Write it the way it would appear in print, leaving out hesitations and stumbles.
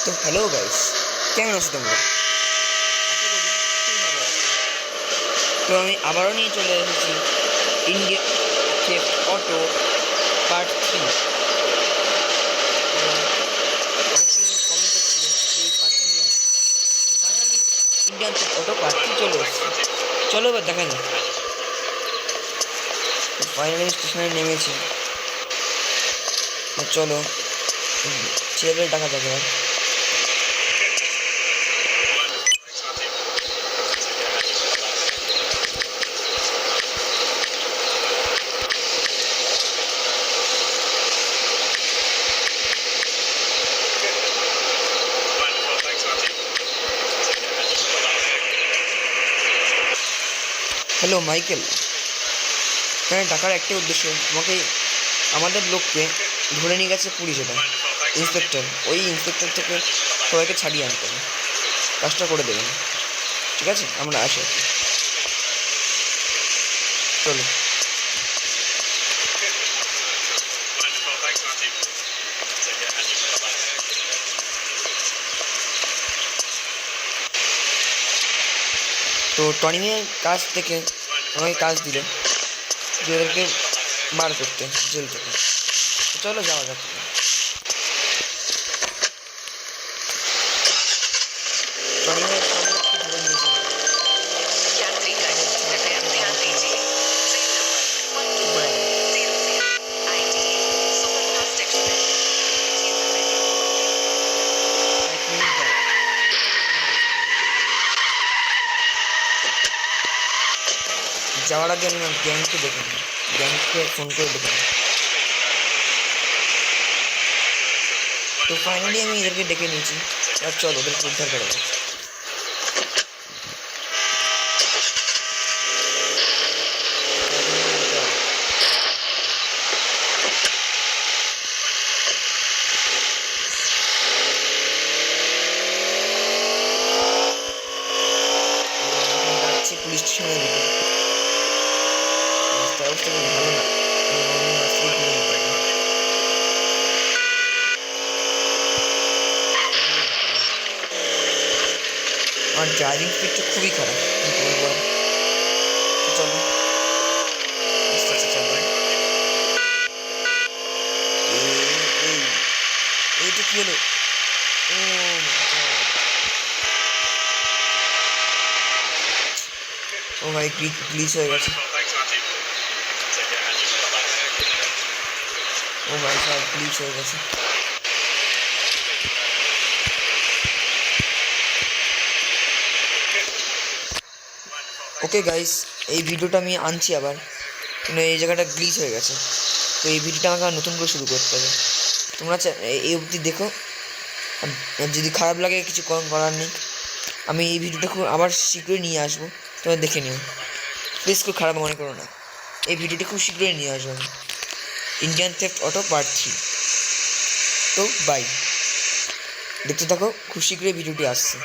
তো hello guys, কেমন আছো তোমরা? তো আমি আবারও নিয়ে চলে এসেছি India theft auto part 3। Indian theft auto part 3 চলে এসেছি। চলো এবার দেখা যাক। ফাইনালি স্টেশনে নেমেছি। চলো ছেলে ডাকা যাক এবার। হ্যালো মাইকেল, এখানে ডাকার একটাই উদ্দেশ্য, তোমাকে আমাদের লোককে ধরে নিয়ে গেছে পুলিশ, এটা ইন্সপেক্টর। ওই ইন্সপেক্টর থেকে সবাইকে ছাড়িয়ে আনতে হবে, কাজটা করে দেবেন, ঠিক আছে? আমরা আসি। চলো। তো টনিংয়ের কাজ থেকে আমাকে কাজ দিল যে ওদেরকে বার করতে জেল থেকে। চলো যাওয়া যাক। টনিংয়ের সামনে ধরে নিয়েছে। যাওয়ার আগে আমি গ্যাংকে দেখে নিই, গ্যাংকে ফোন করে দেখে নিই। তো ফাইনালি আমি এদেরকে ডেকে নিয়েছি, আর চলো ওদেরকে উদ্ধার করা যাক। পুলিশ স্টেশনের দিকে রাস্তার অবস্থা খুব ভালো না, আমার ড্রাইভিং স্পিডটা খুবই খারাপ, কী বলবো। চলো আস্তে আস্তে চলো। এইটা কি হলো? ও ভাই গ্লিচ হয়ে গেছে। ও ভাই সব গ্লিচ হয়ে গেছে। ওকে গাইস, এই ভিডিওটা আমি আনছি আবার, কিন্তু এই জায়গাটা গ্লিচ হয়ে গেছে। তো এই ভিডিওটা আমাকে নতুন করে শুরু করতে হবে। তোমরা এই অবধি দেখো, যদি খারাপ লাগে কিছু করার নেই। আমি এই ভিডিওটা খুব আবার শীঘ্রই নিয়ে আসবো, তোমরা দেখে নিও। প্লিজ খুব খারাপ মনে করো না, এই ভিডিওটি খুব শীঘ্রই নিয়ে আসবো আমি, ইন্ডিয়ান থেফট অটো পার্ট 3। তো বাই, দেখতে থাকো, খুব শীঘ্রই ভিডিওটি আসছে।